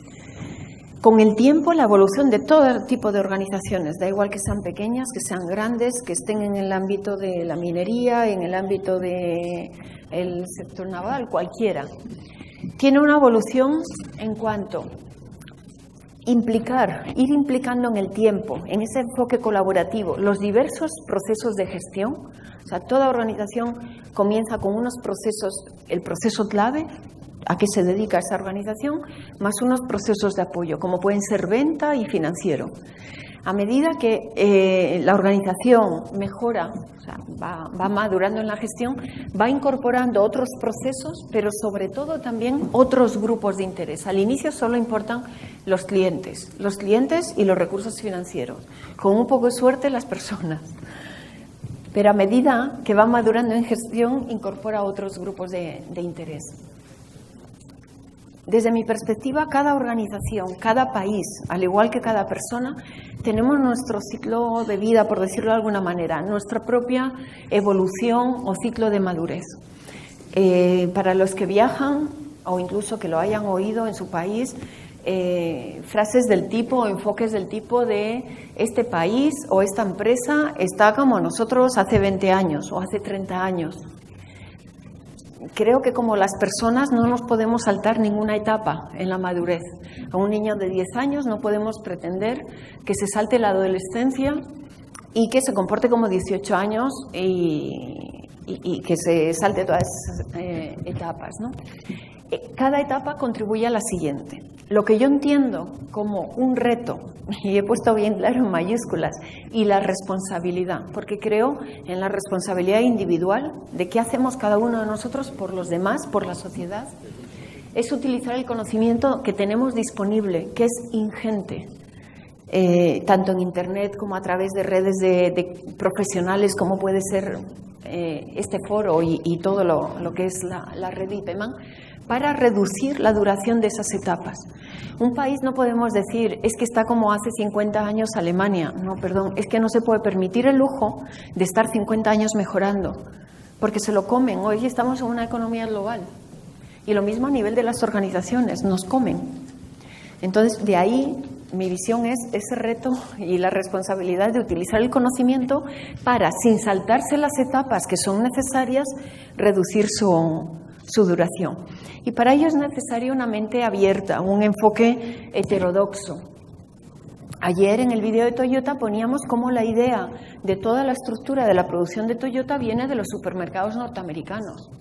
con el tiempo la evolución de todo tipo de organizaciones, da igual que sean pequeñas, que sean grandes, que estén en el ámbito de la minería, en el ámbito del sector naval, cualquiera, tiene una evolución en cuanto ir implicando en el tiempo, en ese enfoque colaborativo, los diversos procesos de gestión. O sea, toda organización comienza con unos procesos, el proceso clave, a qué se dedica esa organización, más unos procesos de apoyo, como pueden ser venta y financiero. A medida que la organización mejora, o sea, va madurando en la gestión, va incorporando otros procesos, pero sobre todo también otros grupos de interés. Al inicio solo importan los clientes y los recursos financieros, con un poco de suerte las personas. Pero a medida que va madurando en gestión, incorpora otros grupos de interés. Desde mi perspectiva, cada organización, cada país, al igual que cada persona, tenemos nuestro ciclo de vida, por decirlo de alguna manera, nuestra propia evolución o ciclo de madurez. Para los que viajan, o incluso que lo hayan oído en su país, frases del tipo o enfoques del tipo de este país o esta empresa está como nosotros hace 20 años o hace 30 años. Creo que como las personas no nos podemos saltar ninguna etapa en la madurez. A un niño de 10 años no podemos pretender que se salte la adolescencia y que se comporte como 18 años y que se salte todas esas etapas, ¿no? Cada etapa contribuye a la siguiente. Lo que yo entiendo como un reto, y he puesto bien claro en mayúsculas, y la responsabilidad, porque creo en la responsabilidad individual de qué hacemos cada uno de nosotros por los demás, por la sociedad, es utilizar el conocimiento que tenemos disponible, que es ingente, tanto en Internet como a través de redes de profesionales, como puede ser este foro y todo lo que es la red IPEMAN, para reducir la duración de esas etapas. Un país no podemos decir, es que está como hace 50 años Alemania. No, perdón, es que no se puede permitir el lujo de estar 50 años mejorando, porque se lo comen. Hoy estamos en una economía global. Y lo mismo a nivel de las organizaciones, nos comen. Entonces, de ahí mi visión es ese reto y la responsabilidad de utilizar el conocimiento para, sin saltarse las etapas que son necesarias, reducir su duración. Y para ello es necesaria una mente abierta, un enfoque heterodoxo. Ayer en el vídeo de Toyota poníamos cómo la idea de toda la estructura de la producción de Toyota viene de los supermercados norteamericanos.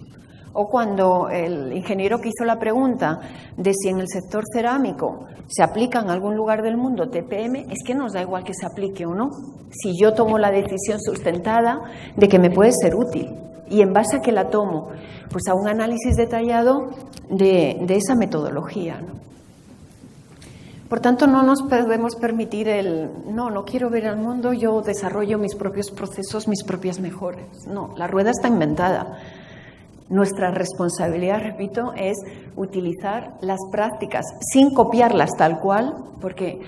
O cuando el ingeniero que hizo la pregunta de si en el sector cerámico se aplica en algún lugar del mundo TPM, es que nos da igual que se aplique o no, si yo tomo la decisión sustentada de que me puede ser útil. ¿Y en base a qué la tomo? Pues a un análisis detallado de esa metodología, ¿no? Por tanto, no nos podemos permitir no quiero ver al mundo, yo desarrollo mis propios procesos, mis propias mejoras. No, la rueda está inventada. Nuestra responsabilidad, repito, es utilizar las prácticas sin copiarlas tal cual, porque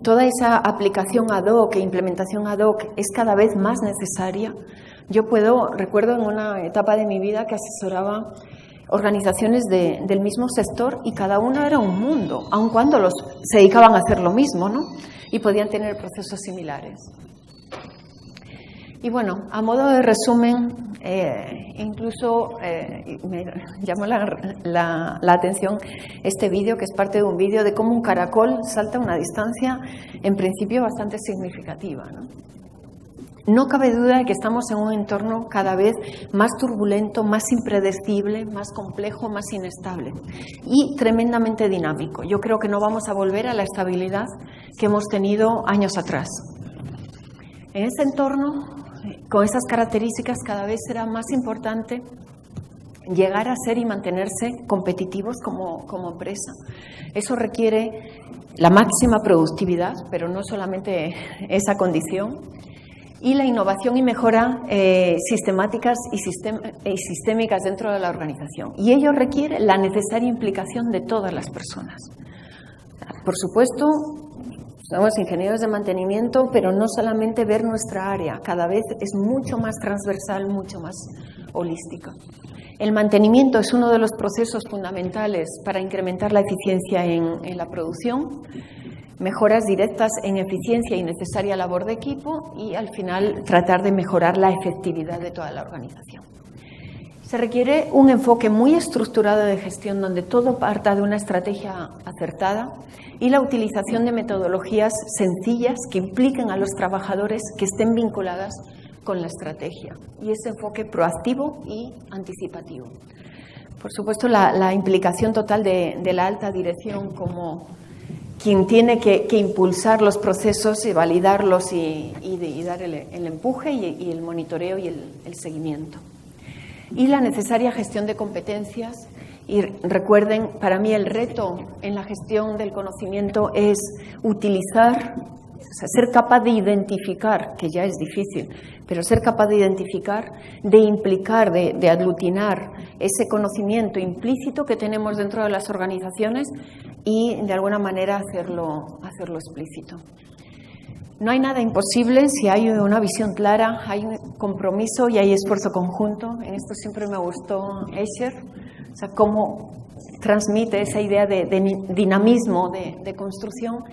toda esa aplicación ad hoc e implementación ad hoc es cada vez más necesaria. Recuerdo en una etapa de mi vida que asesoraba organizaciones del mismo sector y cada una era un mundo, aun cuando se dedicaban a hacer lo mismo, ¿no? Y podían tener procesos similares. Y bueno, a modo de resumen, incluso me llamó la atención este vídeo, que es parte de un vídeo de cómo un caracol salta una distancia en principio bastante significativa, ¿no? No cabe duda de que estamos en un entorno cada vez más turbulento, más impredecible, más complejo, más inestable y tremendamente dinámico. Yo creo que no vamos a volver a la estabilidad que hemos tenido años atrás. En este entorno, con esas características, cada vez será más importante llegar a ser y mantenerse competitivos como empresa. Eso requiere la máxima productividad, pero no solamente esa condición, y la innovación y mejora sistemáticas y sistémicas dentro de la organización. Y ello requiere la necesaria implicación de todas las personas. Por supuesto, somos ingenieros de mantenimiento, pero no solamente ver nuestra área, cada vez es mucho más transversal, mucho más holística. El mantenimiento es uno de los procesos fundamentales para incrementar la eficiencia en la producción, mejoras directas en eficiencia y necesaria labor de equipo y al final tratar de mejorar la efectividad de toda la organización. Se requiere un enfoque muy estructurado de gestión donde todo parta de una estrategia acertada y la utilización de metodologías sencillas que impliquen a los trabajadores que estén vinculadas con la estrategia y ese enfoque proactivo y anticipativo. Por supuesto, la implicación total de la alta dirección como quien tiene que impulsar los procesos y validarlos y dar el empuje y el monitoreo y el seguimiento. Y la necesaria gestión de competencias. Y recuerden, para mí el reto en la gestión del conocimiento es utilizar, ser capaz de identificar, que ya es difícil, pero ser capaz de identificar, de implicar, de aglutinar ese conocimiento implícito que tenemos dentro de las organizaciones y de alguna manera hacerlo explícito. No hay nada imposible si hay una visión clara, hay un compromiso y hay esfuerzo conjunto. En esto siempre me gustó Escher, o sea, cómo transmite esa idea de dinamismo, de construcción.